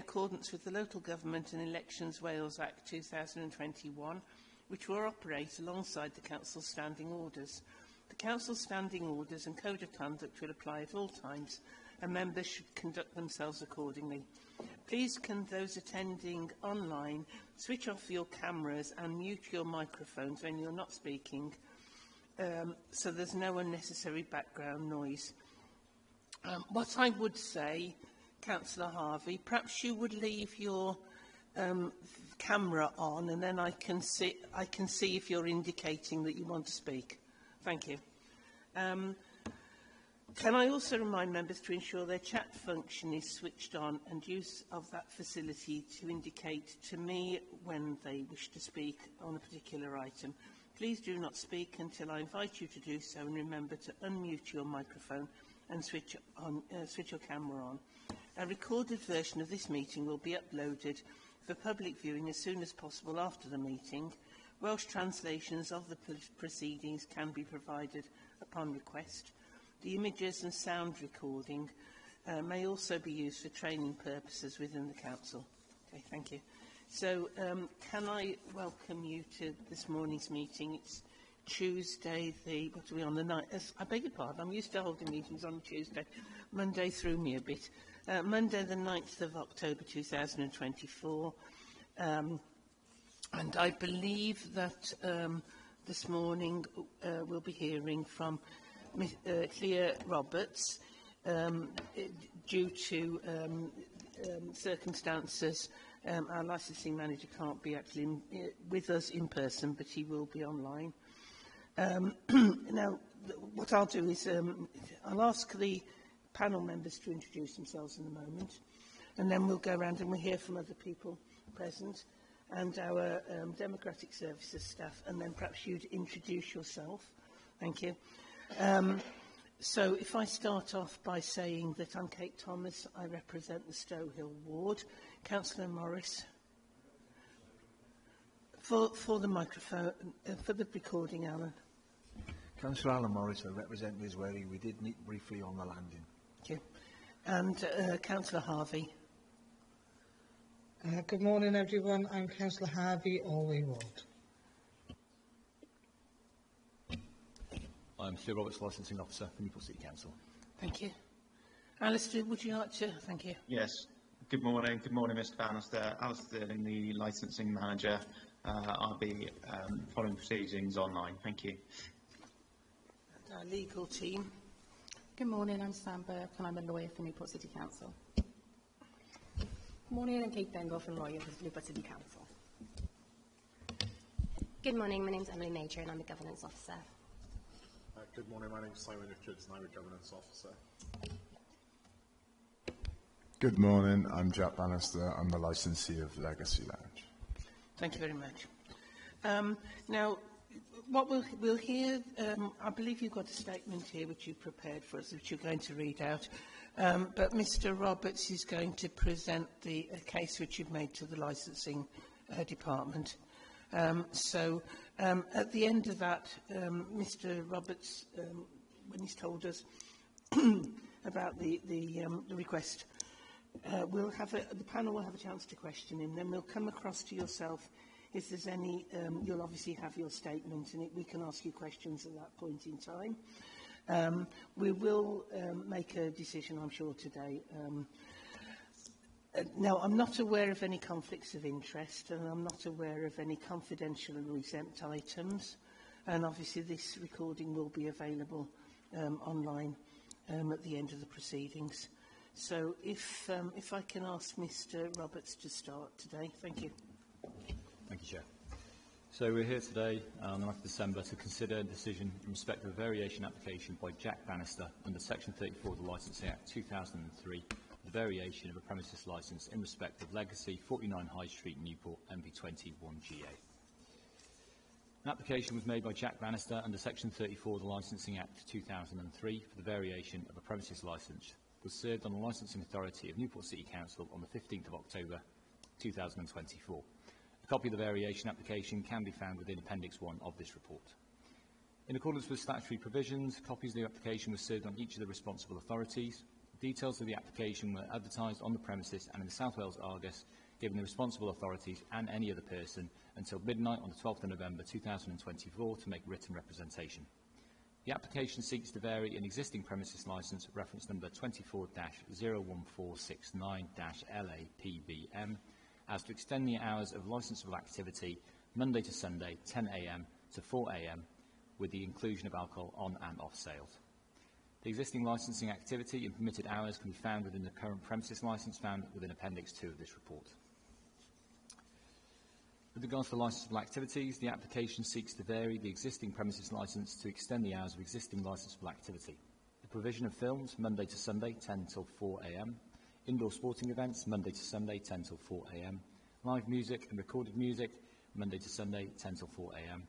accordance with the Local Government and Elections Wales Act 2021, which will operate alongside the Council's standing orders. The Council's standing orders and code of conduct will apply at all times, and members should conduct themselves accordingly. Please can those attending online switch off your cameras and mute your microphones when you're not speaking, so there's no unnecessary background noise. What I would say, Councillor Harvey, perhaps you would leave your camera on, and then I can see if you're indicating that you want to speak. Thank you. Can I also remind members to ensure their chat function is switched on and use of that facility to indicate to me when they wish to speak on a particular item. Please do not speak until I invite you to do so, and remember to unmute your microphone and switch your camera on. A recorded version of this meeting will be uploaded for public viewing as soon as possible after the meeting. Welsh translations of the proceedings can be provided upon request. The images and sound recording may also be used for training purposes within the Council. Okay, thank you. So, can I welcome you to this morning's meeting? It's Tuesday, what are we on, the 9th? I beg your pardon, I'm used to holding meetings on Tuesday. Monday threw me a bit. Monday the 9th of October 2024. And I believe that this morning we'll be hearing from Clea Roberts due to circumstances. Our licensing manager can't be actually with us in person, but he will be online. Now, what I'll do is I'll ask the panel members to introduce themselves in a moment, and then we'll go around and we'll hear from other people present and our Democratic Services staff, and then perhaps you'd introduce yourself. Thank you. So if I start off by saying that I'm Kate Thomas, I represent the Stow Hill ward. Councillor Morris. For the microphone, for the recording, Alan. Councillor Alan Morris, I represent Lisweri. We did meet briefly on the landing. Thank you. And Councillor Harvey. Good morning, everyone. I'm Councillor Harvey, Allway Ward. I'm Sir Roberts, Licensing Officer for Newport City Council. Thank you. Alistair, would you like to? Thank you. Yes. Good morning. Good morning, Mr. Bannister. Alistair, the Licensing Manager. I'll be following proceedings online. Thank you. And our legal team. Good morning, I'm Sam Burke and I'm a lawyer for Newport City Council. Good morning, I'm Kate Bengoff, a lawyer for Newport City Council. Good morning, my name is Emily Major and I'm a Governance Officer. Good morning, my name is Simon Richards and I'm a Governance Officer. Good morning, I'm Jack Bannister. I'm the licensee of Legacy Lounge. Thank you very much. Now, what we'll hear, I believe you've got a statement here which you've prepared for us, which you're going to read out. But Mr. Roberts is going to present the case which you've made to the licensing department. So at the end of that, Mr. Roberts, when he's told us about the request, the panel will have a chance to question him. Then we'll come across to yourself. If there's any, you'll obviously have your statement, and we can ask you questions at that point in time. We will make a decision, I'm sure, today. Now, I'm not aware of any conflicts of interest, and I'm not aware of any confidential and exempt items. And obviously, this recording will be available online at the end of the proceedings. So, if I can ask Mr. Roberts to start today, thank you. Thank you, Chair. So we're here today on the 9th of December to consider a decision in respect of a variation application by Jack Bannister under Section 34 of the Licensing Act 2003, the variation of a premises licence in respect of Legacy 49 High Street, Newport, MP20 1GA. An application was made by Jack Bannister under Section 34 of the Licensing Act 2003 for the variation of a premises licence was served on the Licensing Authority of Newport City Council on the 15th of October 2024. A copy of the variation application can be found within Appendix 1 of this report. In accordance with statutory provisions, copies of the application were served on each of the responsible authorities. Details of the application were advertised on the premises and in the South Wales Argus, giving the responsible authorities and any other person until midnight on the 12th of November 2024 to make written representation. The application seeks to vary an existing premises licence, reference number 24-01469-LAPBM, as to extend the hours of licensable activity Monday to Sunday, 10 a.m. to 4 a.m, with the inclusion of alcohol on and off sales. The existing licensing activity and permitted hours can be found within the current premises licence found within Appendix 2 of this report. With regards to licensable activities, the application seeks to vary the existing premises licence to extend the hours of existing licensable activity. The provision of films, Monday to Sunday, 10 till 4 a.m, indoor sporting events, Monday to Sunday, 10 till 4 a.m, live music and recorded music, Monday to Sunday, 10 till 4 a.m,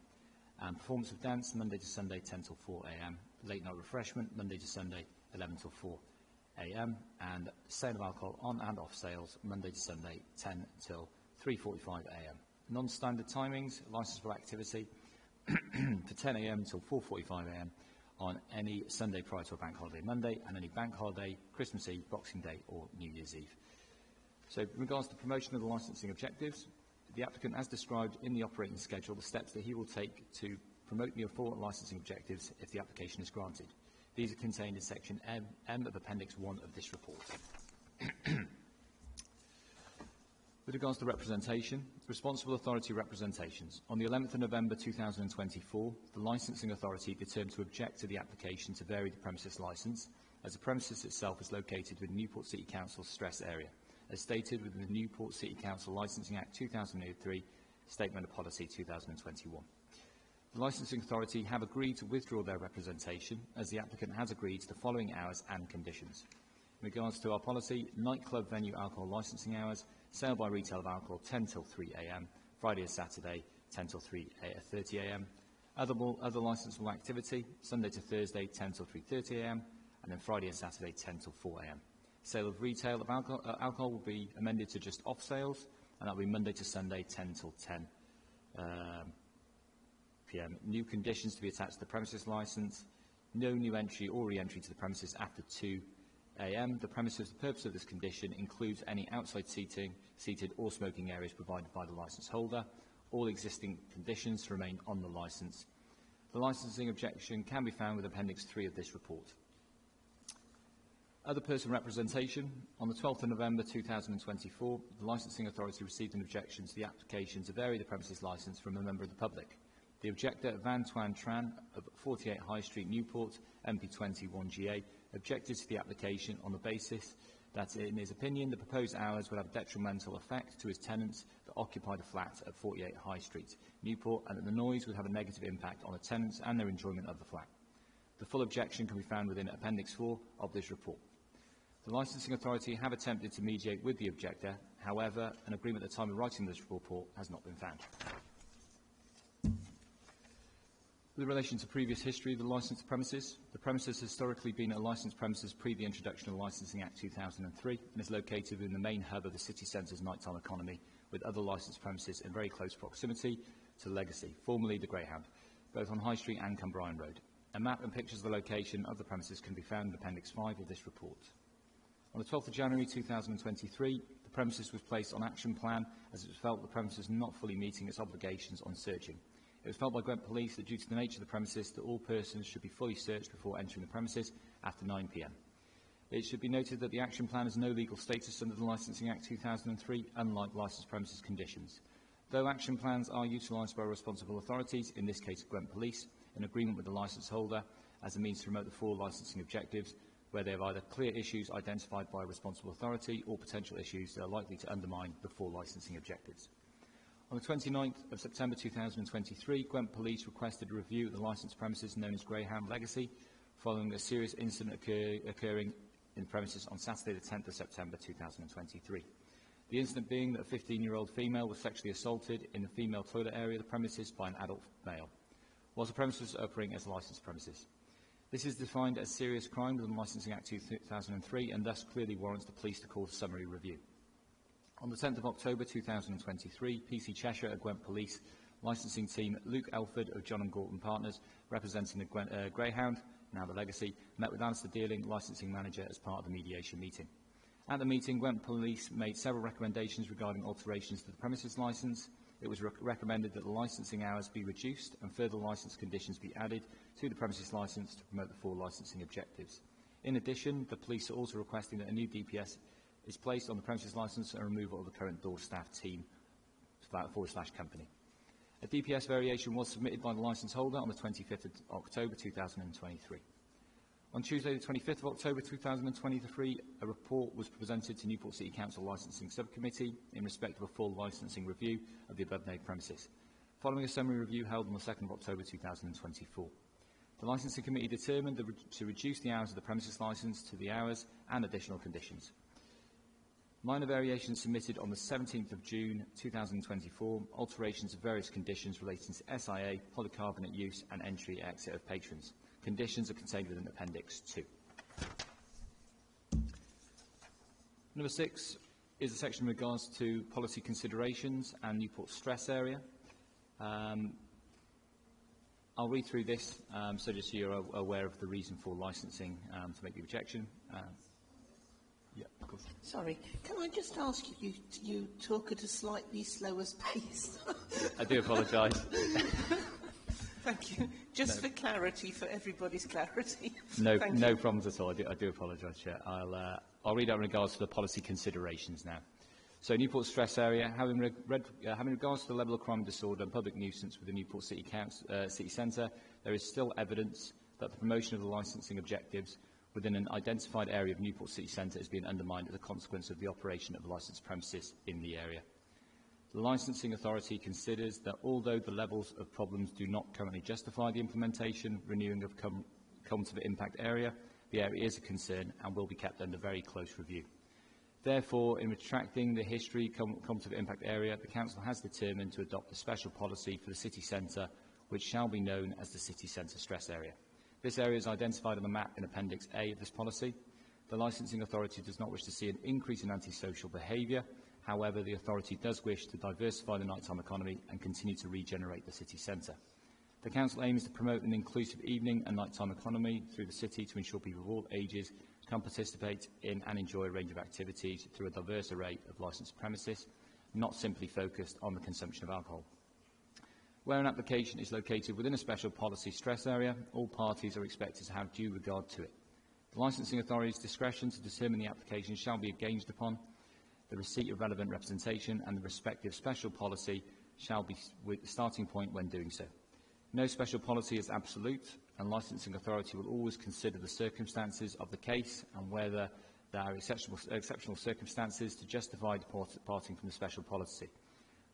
and performance of dance, Monday to Sunday, 10 till 4 a.m, late night refreshment, Monday to Sunday, 11 till 4 a.m, and sale of alcohol on and off sales, Monday to Sunday, 10 till 3:45 a.m. Non-standard timings, licensable activity for 10 a.m. till 4:45 a.m. on any Sunday prior to a bank holiday Monday, and any bank holiday, Christmas Eve, Boxing Day or New Year's Eve. So, in regards to promotion of the licensing objectives, the applicant has described in the operating schedule the steps that he will take to promote the four licensing objectives if the application is granted. These are contained in section M of Appendix 1 of this report. With regards to representation, responsible authority representations. On the 11th of November 2024, the licensing authority determined to object to the application to vary the premises licence, as the premises itself is located within Newport City Council's stress area, as stated within the Newport City Council Licensing Act 2003, Statement of Policy 2021. The licensing authority have agreed to withdraw their representation, as the applicant has agreed to the following hours and conditions. In regards to our policy, nightclub venue alcohol licensing hours, sale by retail of alcohol 10 till 3 a.m, Friday and Saturday 10 till 3:30 a.m, other licensable activity, Sunday to Thursday 10 till 3:30 a.m, and then Friday and Saturday 10 till 4 a.m. Sale of retail of alcohol will be amended to just off sales, and that will be Monday to Sunday 10 till 10 p.m. New conditions to be attached to the premises licence, no new entry or re-entry to the premises after 2 a.m. The purpose of this condition includes any outside seated or smoking areas provided by the licence holder. All existing conditions remain on the licence. The licensing objection can be found with Appendix 3 of this report. Other person representation. On the 12th of November 2024, the licensing authority received an objection to the application to vary the premises licence from a member of the public. The objector, Van Tuan Tran, of 48 High Street, Newport, MP21GA, objected to the application on the basis that, in his opinion, the proposed hours would have a detrimental effect to his tenants that occupy the flat at 48 High Street, Newport, and that the noise would have a negative impact on the tenants and their enjoyment of the flat. The full objection can be found within Appendix 4 of this report. The licensing authority have attempted to mediate with the objector. However, an agreement at the time of writing this report has not been found. With relation to previous history of the licensed premises, the premises has historically been a licensed premises pre the introduction of the Licensing Act 2003 and is located within the main hub of the city centre's nighttime economy, with other licensed premises in very close proximity to Legacy, formerly the Greyhound, both on High Street and Cumbrian Road. A map and pictures of the location of the premises can be found in Appendix 5 of this report. On the 12th of January 2023, the premises was placed on action plan as it was felt the premises were not fully meeting its obligations on searching. It was felt by Gwent Police that due to the nature of the premises that all persons should be fully searched before entering the premises after 9 p.m. It should be noted that the action plan has no legal status under the Licensing Act 2003, unlike licensed premises conditions. Though action plans are utilised by responsible authorities, in this case Gwent Police, in agreement with the licence holder as a means to promote the four licensing objectives, where they have either clear issues identified by a responsible authority or potential issues that are likely to undermine the four licensing objectives. On the 29th of September 2023, Gwent Police requested a review of the licensed premises known as Greyhound Legacy, following a serious incident occurring in the premises on Saturday the 10th of September 2023. The incident being that a 15-year-old female was sexually assaulted in the female toilet area of the premises by an adult male, whilst the premises was operating as a licensed premises. This is defined as serious crime within the Licensing Act 2003 and thus clearly warrants the police to call a summary review. On the 10th of October 2023, PC Cheshire at Gwent Police licensing team Luke Elford of John & Gorton Partners, representing the Greyhound, now the Legacy, met with Alistair Dealing, licensing manager, as part of the mediation meeting. At the meeting, Gwent Police made several recommendations regarding alterations to the premises licence. It was recommended that the licensing hours be reduced and further licence conditions be added to the premises licence to promote the 4 licensing objectives. In addition, the police are also requesting that a new DPS is placed on the premises licence and removal of the current door staff team / company. A DPS variation was submitted by the licence holder on the 25th of October 2023. On Tuesday, the 25th of October 2023, a report was presented to Newport City Council Licensing Subcommittee in respect of a full licensing review of the above-named premises, following a summary review held on the 2nd of October 2024. The Licensing Committee determined to reduce the hours of the premises licence to the hours and additional conditions. Minor variations submitted on the 17th of June 2024, alterations of various conditions relating to SIA, polycarbonate use and entry-exit of patrons. Conditions are contained within Appendix 2. Number 6 is a section in regards to policy considerations and Newport stress area. I'll read through this so just so you're aware of the reason for licensing to make the objection. Yeah, of course. Sorry, can I just ask you, you talk at a slightly slower pace? I do apologise. Thank you. Just for clarity, for everybody's clarity. No problems at all. I do apologise, Chair. I'll read out in regards to the policy considerations now. So, Newport stress area, having regards to the level of crime and disorder and public nuisance with the Newport City Centre, there is still evidence that the promotion of the licensing objectives within an identified area of Newport City Centre is being undermined as a consequence of the operation of licensed premises in the area. The Licensing Authority considers that although the levels of problems do not currently justify the implementation, renewing of cumulative impact area, the area is a concern and will be kept under very close review. Therefore, in retracting the history cumulative impact area, the Council has determined to adopt a special policy for the City Centre, which shall be known as the City Centre Stress Area. This area is identified on the map in Appendix A of this policy. The Licensing Authority does not wish to see an increase in antisocial behaviour. However, the authority does wish to diversify the nighttime economy and continue to regenerate the city centre. The Council aims to promote an inclusive evening and nighttime economy through the city to ensure people of all ages can participate in and enjoy a range of activities through a diverse array of licensed premises, not simply focused on the consumption of alcohol. Where an application is located within a special policy stress area, all parties are expected to have due regard to it. The Licensing Authority's discretion to determine the application shall be gauged upon the receipt of relevant representation, and the respective special policy shall be the starting point when doing so. No special policy is absolute, and Licensing Authority will always consider the circumstances of the case and whether there are exceptional circumstances to justify departing from the special policy.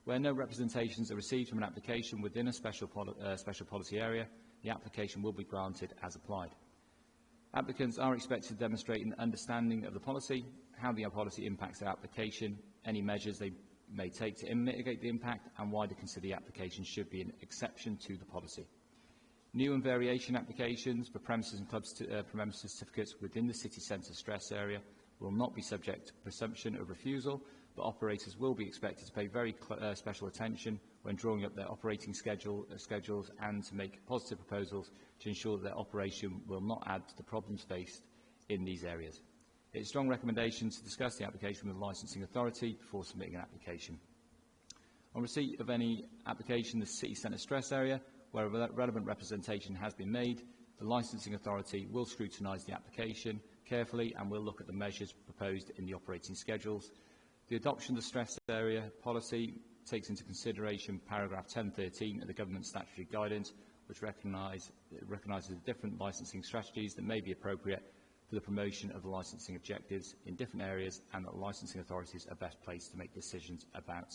Where no representations are received from an application within a special policy area, the application will be granted as applied. Applicants are expected to demonstrate an understanding of the policy, how the policy impacts their application, any measures they may take to mitigate the impact, and why they consider the application should be an exception to the policy. New and variation applications for premises and club premises certificates within the city centre stress area will not be subject to presumption of refusal, but operators will be expected to pay very special attention when drawing up their operating schedules and to make positive proposals to ensure that their operation will not add to the problems faced in these areas. It is strong recommendation to discuss the application with the Licensing Authority before submitting an application. On receipt of any application in the City Centre Stress Area, where a relevant representation has been made, the Licensing Authority will scrutinise the application carefully and will look at the measures proposed in the operating schedules. The adoption of the Stress Area policy takes into consideration paragraph 1013 of the Government Statutory Guidance, which recognises the different licensing strategies that may be appropriate for the promotion of the licensing objectives in different areas, and that licensing authorities are best placed to make decisions about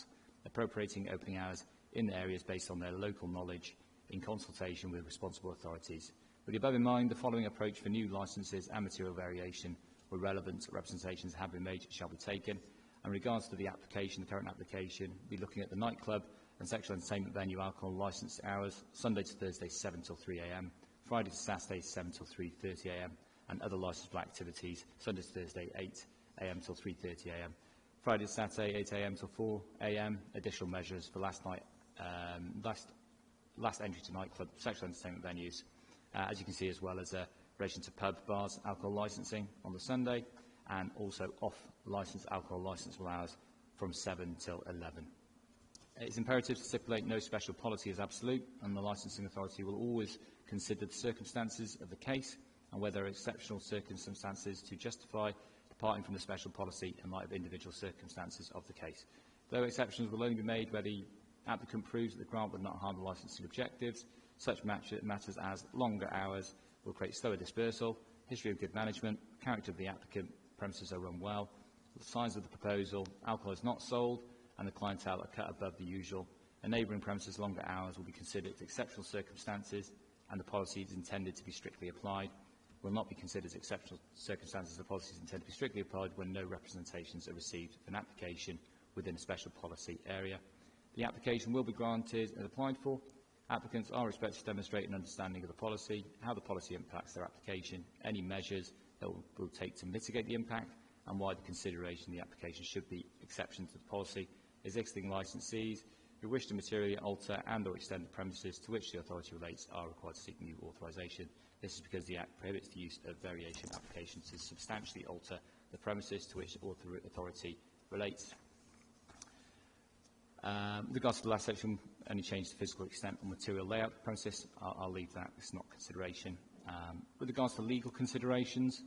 appropriating opening hours in the areas based on their local knowledge in consultation with responsible authorities. With the above in mind, the following approach for new licences and material variation where relevant representations have been made shall be taken. In regards to the application, the current application, we'll be looking at the nightclub and sexual entertainment venue alcohol licence hours, Sunday to Thursday 7 till 3 a.m, Friday to Saturday 7 till 3:30 a.m, and other licensable activities, Sunday to Thursday 8 a.m. till 3:30 a.m, Friday to Saturday 8 a.m. till 4 a.m. Additional measures for last entry to nightclub, sexual entertainment venues, as you can see, as well as relation to pub, bars, alcohol licensing on the Sunday, and also off-licensed alcohol licensable hours from 7 till 11. It is imperative to stipulate no special policy as absolute, and the licensing authority will always consider the circumstances of the case and whether there are exceptional circumstances to justify departing from the special policy in light of individual circumstances of the case. Though exceptions will only be made where the applicant proves that the grant would not harm the licensing objectives, such matters as longer hours will create slower dispersal, history of good management, character of the applicant, premises are run well, the size of the proposal, alcohol is not sold, and the clientele are cut above the usual. A neighbouring premises longer hours will be considered exceptional circumstances, and the policy is intended to be strictly applied. Will not be considered as exceptional circumstances. The policy is intended to be strictly applied when no representations are received of an application within a special policy area. The application will be granted and applied for. Applicants are expected to demonstrate an understanding of the policy, how the policy impacts their application, any measures that will take to mitigate the impact, and why the consideration of the application should be exceptions to the policy. Existing licensees who wish to materially alter and or extend the premises to which the authority relates are required to seek new authorisation. This is because the Act prohibits the use of variation applications to substantially alter the premises to which the authority relates. With regards to the last section, any change to physical extent or material layout of the premises, I'll leave that. It's not consideration. With regards to legal considerations,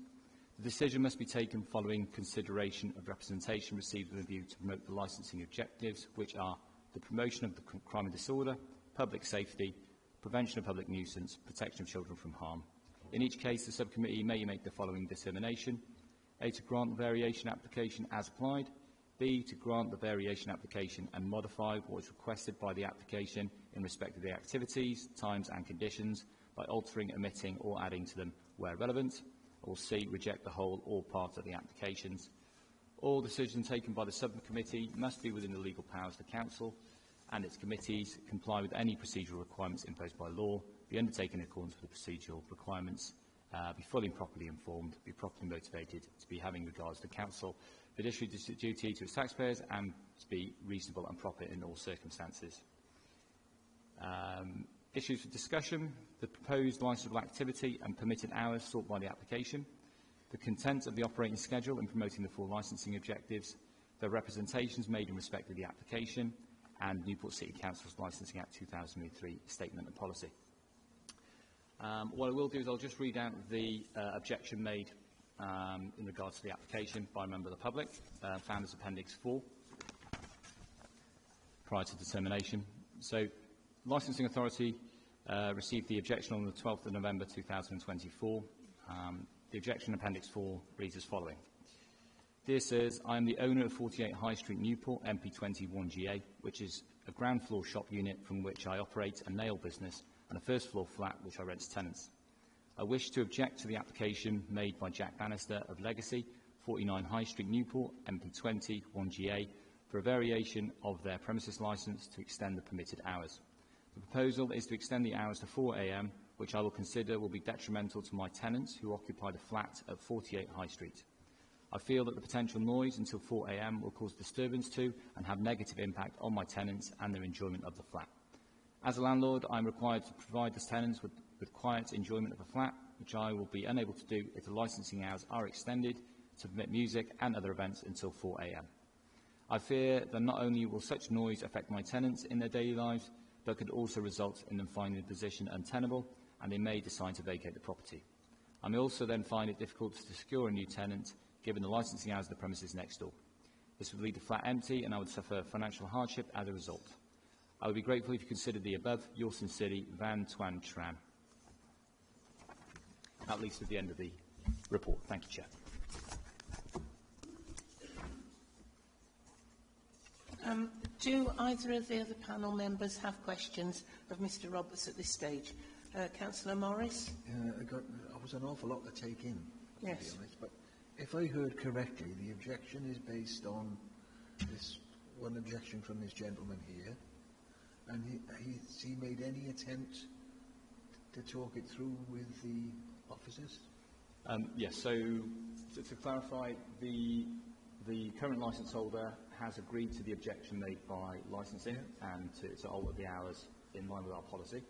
the decision must be taken following consideration of representation received with a view to promote the licensing objectives, which are the promotion of the crime and disorder, public safety, prevention of public nuisance, protection of children from harm. In each case, the subcommittee may make the following determination: A, to grant the variation application as applied; B, to grant the variation application and modify what is requested by the application in respect of the activities, times and conditions by altering, omitting or adding to them where relevant; or C, reject the whole or part of the applications. All decisions taken by the subcommittee must be within the legal powers of the Council and its committees, comply with any procedural requirements imposed by law, be undertaken in accordance with the procedural requirements, be fully and properly informed, be properly motivated, to be having regards to Council fiduciary duty to its taxpayers, and to be reasonable and proper in all circumstances. Issues for discussion: the proposed licensable activity and permitted hours sought by the application, the content of the operating schedule in promoting the full licensing objectives, the representations made in respect of the application, and Newport City Council's Licensing Act 2003 Statement of Policy. What I will do is I'll just read out the objection made in regards to the application by a member of the public, found as Appendix 4, prior to determination. So, Licensing Authority received the objection on the 12th of November 2024. The objection in Appendix 4 reads as following. Dear Sirs, I am the owner of 48 High Street, Newport, MP20 1GA, which is a ground floor shop unit from which I operate a nail business and a first floor flat which I rent to tenants. I wish to object to the application made by Jack Bannister of Legacy, 49 High Street, Newport, MP20 1GA, for a variation of their premises licence to extend the permitted hours. The proposal is to extend the hours to 4 a.m, which I will consider will be detrimental to my tenants who occupy the flat at 48 High Street. I feel that the potential noise until 4 a.m. will cause disturbance to and have negative impact on my tenants and their enjoyment of the flat. As a landlord, I am required to provide the tenants with quiet enjoyment of the flat, which I will be unable to do if the licensing hours are extended to permit music and other events until 4 a.m. I fear that not only will such noise affect my tenants in their daily lives, but could also result in them finding the position untenable, and they may decide to vacate the property. I may also then find it difficult to secure a new tenant given the licensing hours of the premises next door. This would leave the flat empty and I would suffer financial hardship as a result. I would be grateful if you considered the above. Yours sincerely, Van Tuan Tran. That leads to the end of the report. Thank you, Chair. Do either of the other panel members have questions of Mr Roberts at this stage? Councillor Morris? There was an awful lot to take in, to Yes. be honest, but if I heard correctly, the objection is based on this one objection from this gentleman here, and has he made any attempt to talk it through with the officers? Yes, so to clarify, the current licence holder has agreed to the objection made by licensing and to alter the hours in line with our policy.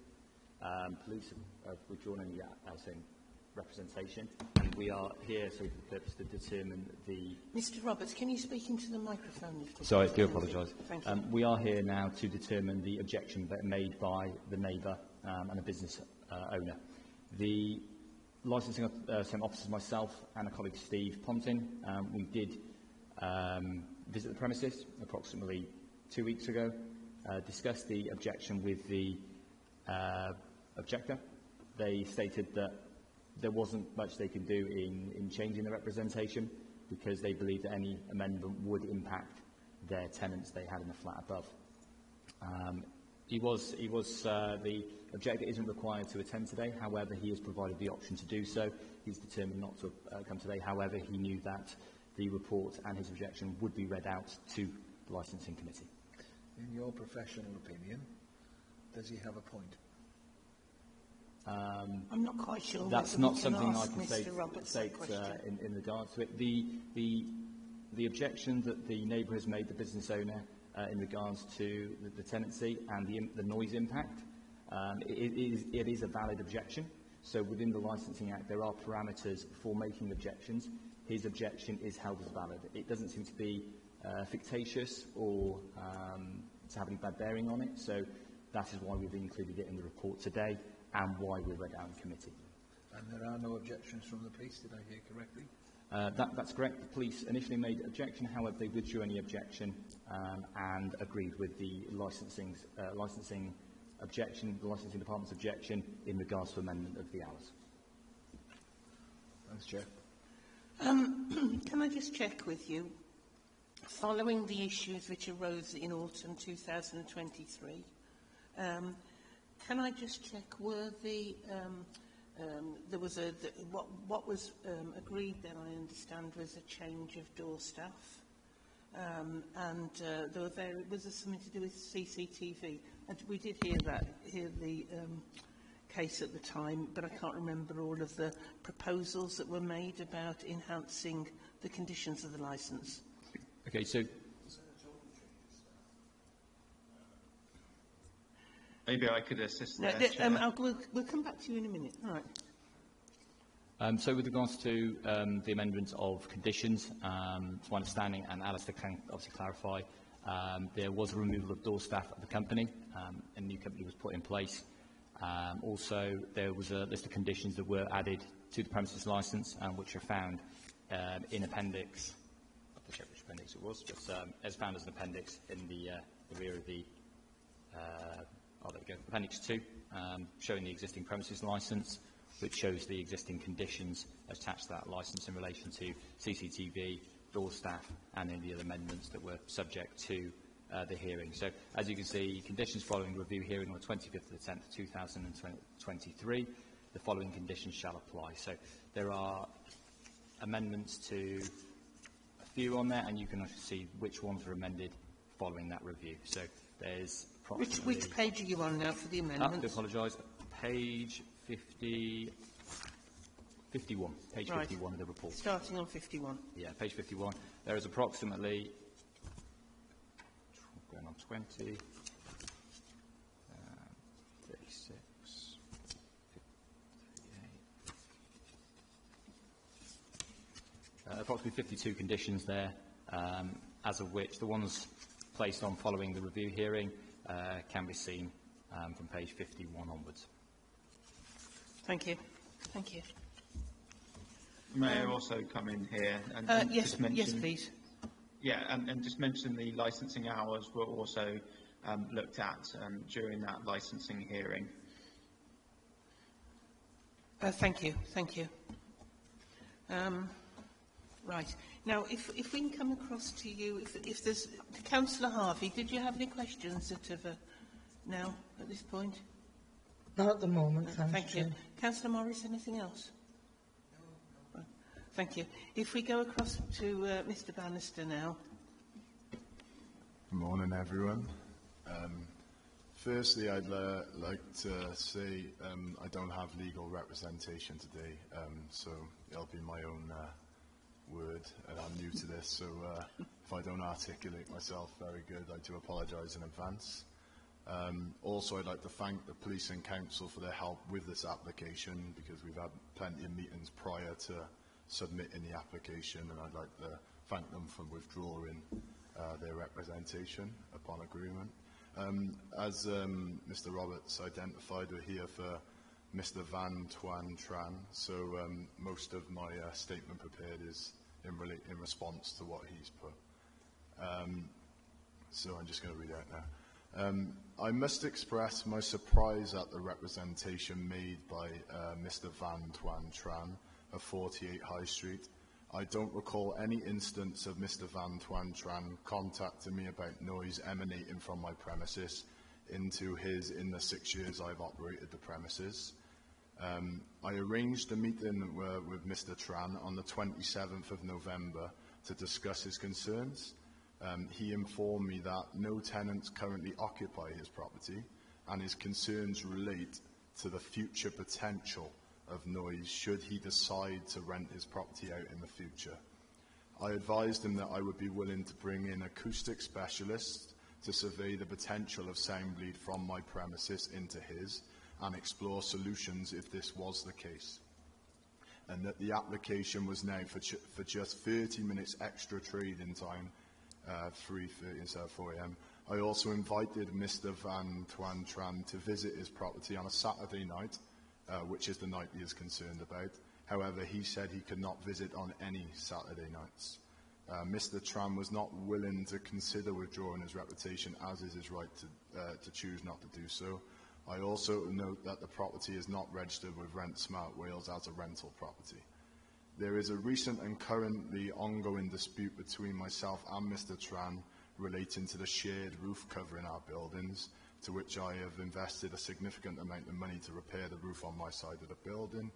Police have withdrawn any else in representation, and we are here so for the purpose to determine the... Mr Roberts, can you speak into the microphone? Sorry, I do apologise. Thank you. We are here now to determine the objection made by the neighbour and the business owner. The licensing officers, myself and a colleague, Steve Pontin, we did visit the premises approximately 2 weeks ago, discussed the objection with the objector. They stated that there wasn't much they could do in changing the representation because they believed that any amendment would impact their tenants they had in the flat above. The objector isn't required to attend today. However, he has provided the option to do so. He's determined not to come today. However, he knew that the report and his objection would be read out to the licensing committee. In your professional opinion, does he have a point? I'm not quite sure. That's not something I can state in regards to it. The objection that the neighbour has made, the business owner, in regards to the tenancy and the noise impact, it is a valid objection. So within the Licensing Act, there are parameters for making objections. His objection is held as valid. It doesn't seem to be fictitious or to have any bad bearing on it. So that is why we've included it in the report today and why we read out in committee. And there are no objections from the police, did I hear correctly? That's correct. The police initially made objection, however, they withdrew any objection and agreed with the licensing objection, the licensing department's objection in regards to amendment of the hours. Thanks, Chair. Can I just check with you, following the issues which arose in autumn 2023, can I just check, were there was what was agreed then, I understand, was a change of door staff, and was there something to do with CCTV? And we did hear the case at the time, but I can't remember all of the proposals that were made about enhancing the conditions of the licence. Okay, so maybe I could assist No, there, we'll come back to you in a minute. All right. So with regards to the amendment of conditions, to my understanding, and Alistair can obviously clarify, there was a removal of door staff at the company, a new company was put in place. Also, there was a list of conditions that were added to the premises licence, which are found in appendix, I have to check which appendix it was, but as found as an appendix in the rear of the, there we go, appendix 2, showing the existing premises licence, which shows the existing conditions attached to that licence in relation to CCTV, door staff, and any other amendments that were subject to the hearing. So, as you can see, conditions following the review hearing on the 25th of the 10th, 2023, the following conditions shall apply. So, there are amendments to a few on there, and you can actually see which ones are amended following that review. So, there's approximately... Which page are you on now for the amendments? I do apologise. Page 51. Page Right. 51 of the report. Starting on 51. Yeah, page 51. There is approximately, going on 20, 36, 58, approximately 52 conditions there, as of which the ones placed on following the review hearing can be seen from page 51 onwards. Thank you. Thank you. May I also come in here and yes, just mention... yes, please. Yeah, and just mention the licensing hours were also looked at during that licensing hearing. Thank you. Thank you. Right. Now, if we can come across to you, if there's... Councillor Harvey, did you have any questions now, at this point? Not at the moment, Thank you. Councillor Morris, anything else? No. Thank you. If we go across to Mr Bannister now. Good morning, everyone. Firstly, I'd like to say I don't have legal representation today, so it'll be my own word, and I'm new to this, so if I don't articulate myself very good, I do apologise in advance. Also, I'd like to thank the Police and Council for their help with this application, because we've had plenty of meetings prior to submitting the application, and I'd like to thank them for withdrawing their representation upon agreement. As Mr. Roberts identified, we're here for Mr. Van Tuan Tran, so most of my statement prepared is in response to what he's put. So I'm just going to read out now. I must express my surprise at the representation made by Mr. Van Tuan Tran of 48 High Street. I don't recall any instance of Mr. Van Tuan Tran contacting me about noise emanating from my premises in the 6 years I've operated the premises. I arranged a meeting with Mr. Tran on the 27th of November to discuss his concerns. He informed me that no tenants currently occupy his property, and his concerns relate to the future potential of noise should he decide to rent his property out in the future. I advised him that I would be willing to bring in acoustic specialists to survey the potential of sound bleed from my premises into his and explore solutions if this was the case, and that the application was now for just 30 minutes extra trading time, 3:30 instead of 4 AM. I also invited Mr. Van Tuan Tran to visit his property on a Saturday night, which is the night he is concerned about. However, he said he could not visit on any Saturday nights. Mr. Tran was not willing to consider withdrawing his reputation, as is his right to choose not to do so. I also note that the property is not registered with Rent Smart Wales as a rental property. There is a recent and currently ongoing dispute between myself and Mr. Tran relating to the shared roof covering our buildings, to which I have invested a significant amount of money to repair the roof on my side of the building.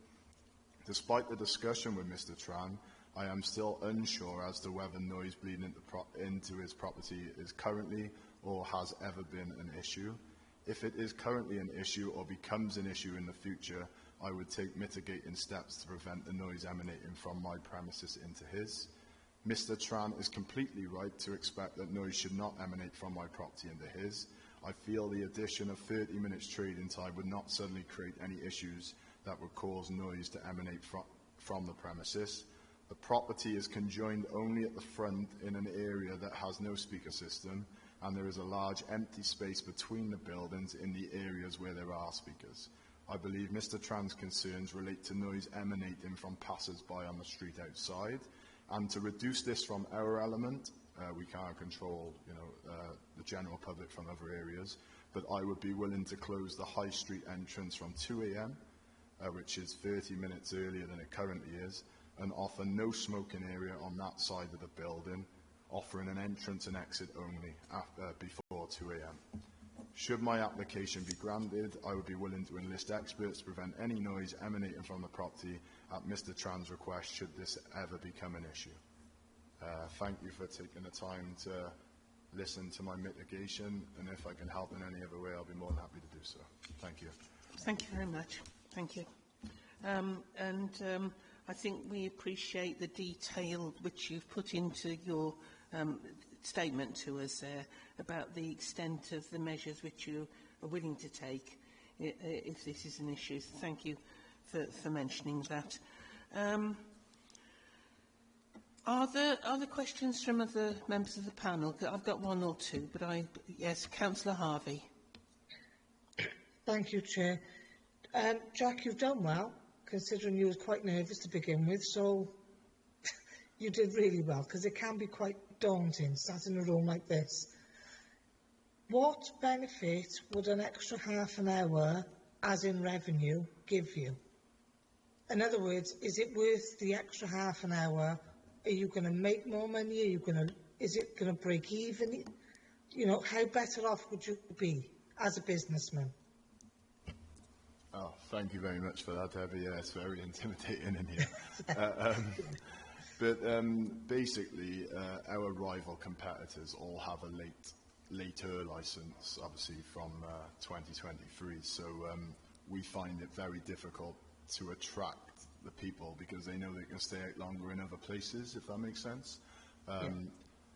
Despite the discussion with Mr. Tran, I am still unsure as to whether noise bleeding into his property is currently or has ever been an issue. If it is currently an issue or becomes an issue in the future, I would take mitigating steps to prevent the noise emanating from my premises into his. Mr. Tran is completely right to expect that noise should not emanate from my property into his. I feel the addition of 30 minutes trading time would not suddenly create any issues that would cause noise to emanate from the premises. The property is conjoined only at the front in an area that has no speaker system, and there is a large empty space between the buildings in the areas where there are speakers. I believe Mr. Tran's concerns relate to noise emanating from passers-by on the street outside, and to reduce this from our element, we can't control, the general public from other areas, but I would be willing to close the High Street entrance from 2 AM, which is 30 minutes earlier than it currently is, and offer no smoking area on that side of the building, offering an entrance and exit only before 2 AM. Should my application be granted, I would be willing to enlist experts to prevent any noise emanating from the property at Mr. Tran's request, should this ever become an issue. Thank you for taking the time to listen to my mitigation, and if I can help in any other way, I'll be more than happy to do so. Thank you. Thank you very much. Thank you. I think we appreciate the detail which you've put into your statement to us there about the extent of the measures which you are willing to take if this is an issue. So thank you for mentioning that. Are there questions from other members of the panel? I've got one or two, but yes, Councillor Harvey. Thank you, Chair. Jack, you've done well, considering you were quite nervous to begin with, so you did really well, because it can be quite daunting, sat in a room like this. What benefit would an extra half an hour, as in revenue, give you? In other words, is it worth the extra half an hour? Are you going to make more money? Is it going to break even? How better off would you be as a businessman? Oh, thank you very much for that, Debbie. Yeah, it's very intimidating in here. Basically, our rival competitors all have a later license, obviously from 2023. So we find it very difficult to attract the people because they know they can stay out longer in other places, if that makes sense.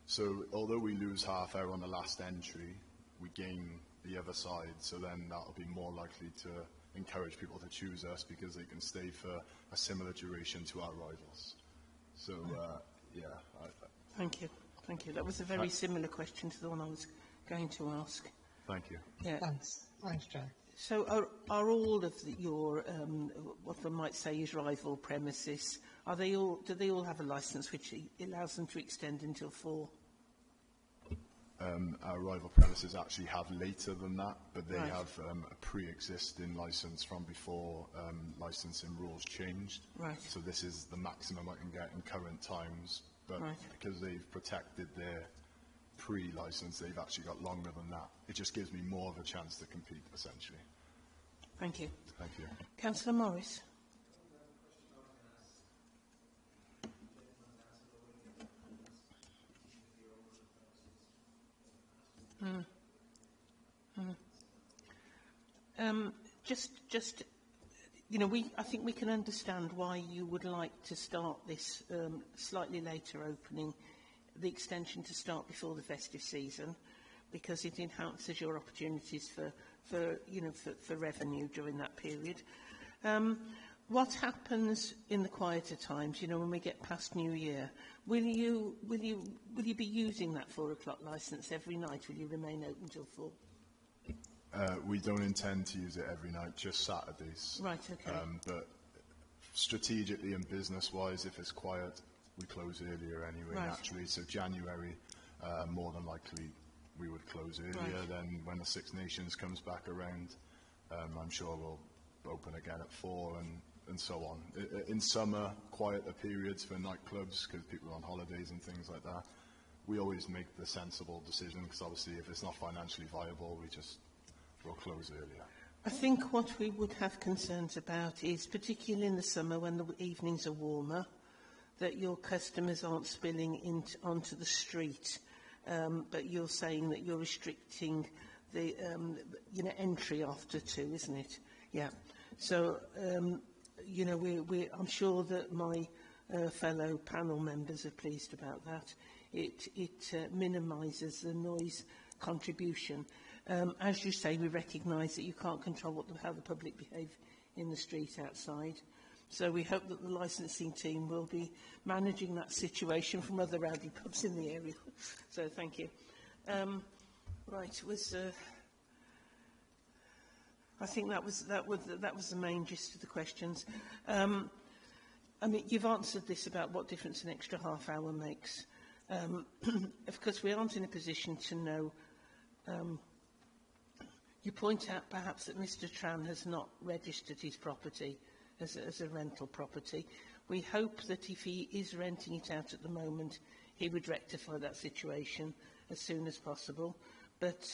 So although we lose half hour on the last entry, we gain the other side, so then that'll be more likely to encourage people to choose us because they can stay for a similar duration to our rivals. So, yeah. Thank you. Thank you. That was a very similar question to the one I was going to ask. Thank you. Yeah. Thanks. Thanks, Joe. So are all of your, what one might say is rival premises, do they all have a licence which allows them to extend until 4? Our rival premises actually have later than that, but they Right. have a pre-existing licence from before licensing rules changed. Right. So this is the maximum I can get in current times, but Right. because they've protected their pre-licence, they've actually got longer than that. It just gives me more of a chance to compete, essentially. Thank you. Thank you. Councillor Morris. Just, you know, I think we can understand why you would like to start this slightly later opening, the extension to start before the festive season, because it enhances your opportunities for revenue during that period. What happens in the quieter times, you know, when we get past New Year? Will you be using that 4 o'clock licence every night? Will you remain open till 4? We don't intend to use it every night, just Saturdays. Right, okay. But strategically and business-wise, if it's quiet, we close earlier anyway, Right. naturally. So January, more than likely, we would close earlier. Right. Then when the Six Nations comes back around, I'm sure we'll open again at 4 and so on. In summer, quieter periods for nightclubs because people are on holidays and things like that. We always make the sensible decision because obviously if it's not financially viable, we'll close earlier. I think what we would have concerns about is, particularly in the summer when the evenings are warmer, that your customers aren't spilling onto the street, but you're saying that you're restricting the entry after 2, isn't it? Yeah. So, you know, I'm sure that my fellow panel members are pleased about that. It minimises the noise contribution. As you say, we recognise that you can't control how the public behave in the street outside. So we hope that the licensing team will be managing that situation from other rowdy pubs in the area. So thank you. Right, I think that was the main gist of the questions. I mean, you've answered this about what difference an extra half hour makes. Of course, we aren't in a position to know. You point out perhaps that Mr Tran has not registered his property as a rental property. We hope that if he is renting it out at the moment, he would rectify that situation as soon as possible. But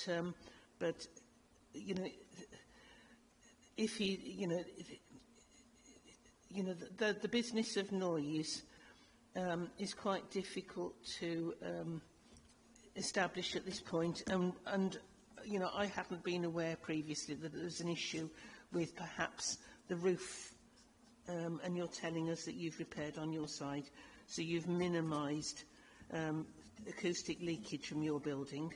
you know, if he, the business of noise is quite difficult to establish at this point, and you know, I haven't been aware previously that there's an issue with perhaps the roof, and you're telling us that you've repaired on your side, so you've minimised acoustic leakage from your building.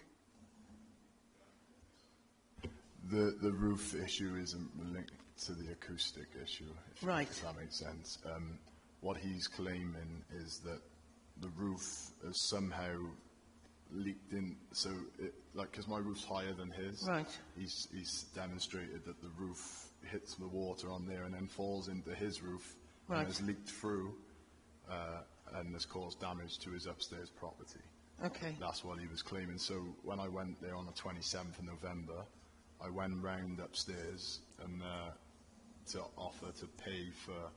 The roof issue isn't linked to the acoustic issue, Right. if that makes sense. What he's claiming is that the roof has somehow leaked in, so because my roof's higher than his, Right. he's demonstrated that the roof hits the water on there and then falls into his roof Right. and has leaked through and has caused damage to his upstairs property. Okay. That's what he was claiming. So when I went there on the 27th of November, I went round upstairs and to offer to pay for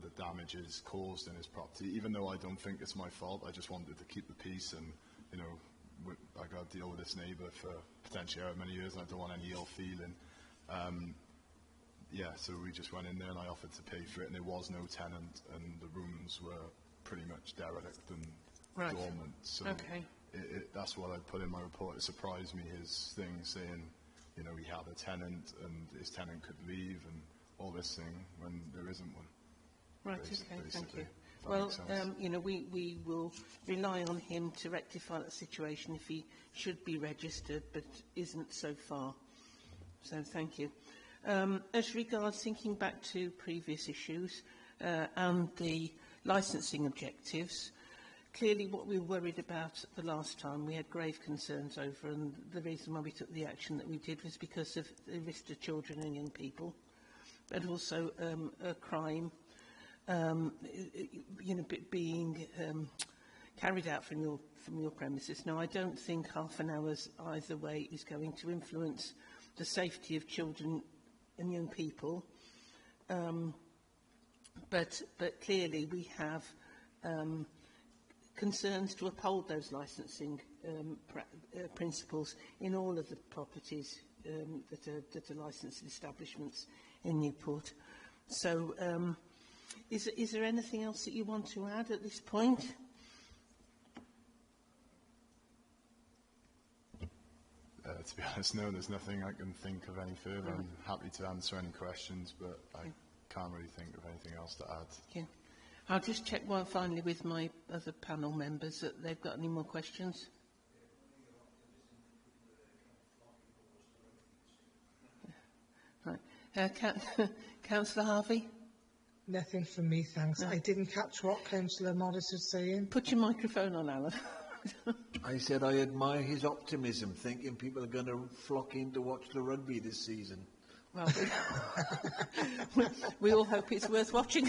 the damages caused in his property, even though I don't think it's my fault. I just wanted to keep the peace, and you know, I got to deal with this neighbour for potentially how many years, and I don't want any ill feeling. Yeah, so we just went in there and I offered to pay for it, and there was no tenant, and the rooms were pretty much derelict and Right. dormant. So Okay. that's what I put in my report. It surprised me, his thing saying, you know, he had a tenant and his tenant could leave and all this thing when there isn't one. Right, Basically. okay, thank you. that Well, makes sense. you know, we will rely on him to rectify that situation if he should be registered but isn't so far. So thank you. As regards thinking back to previous issues and the licensing objectives, clearly what we were worried about the last time we had grave concerns over, and the reason why we took the action that we did was because of the risk to children and young people, but also a crime you know, being carried out from your premises. Now, I don't think half an hour's either way is going to influence the safety of children and young people, but clearly we have concerns to uphold those licensing principles in all of the properties that are licensed establishments in Newport. So, is there anything else that you want to add at this point? To be honest, no, there's nothing I can think of any further. I'm happy to answer any questions, but I can't really think of anything else to add. Okay. I'll just check one finally with my other panel members that they've got any more questions. Right. Councillor Harvey? Nothing from me, thanks. I didn't catch what Councillor Morris was saying. Put your microphone on, Alan. I said I admire his optimism, thinking people are going to flock in to watch the rugby this season. Well, we all hope it's worth watching.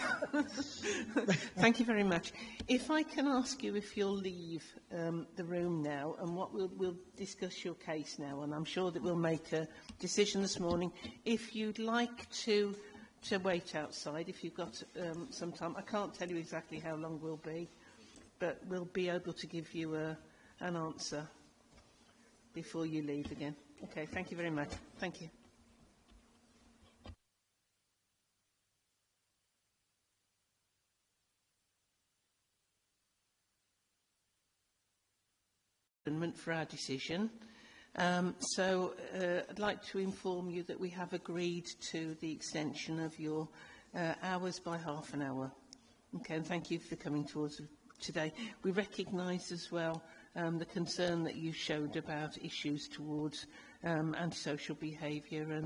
Thank you very much. If I can ask you if you'll leave the room now, and what we'll discuss your case now, and I'm sure that we'll make a decision this morning. If you'd like to wait outside, if you've got some time, I can't tell you exactly how long we'll be, but we'll be able to give you an answer before you leave again. Okay, thank you very much. Thank you. For our decision. I'd like to inform you that we have agreed to the extension of your hours by half an hour. Okay, and thank you for coming to us today. We recognise as well the concern that you showed about issues towards antisocial behaviour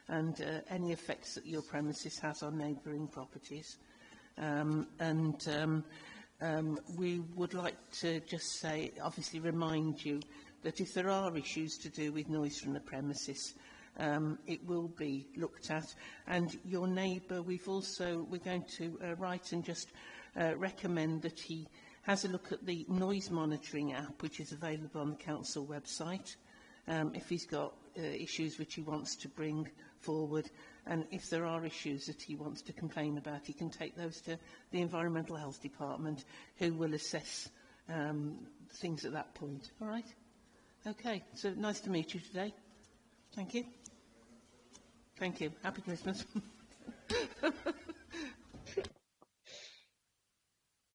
and any effects that your premises has on neighbouring properties. We would like to just say, obviously remind you that if there are issues to do with noise from the premises, it will be looked at. And your neighbour, we're going to write and just recommend that he has a look at the noise monitoring app, which is available on the council website, if he's got issues which he wants to bring forward. And if there are issues that he wants to complain about, he can take those to the Environmental Health Department, who will assess things at that point. All right? Okay. So nice to meet you today. Thank you. Thank you. Happy Christmas.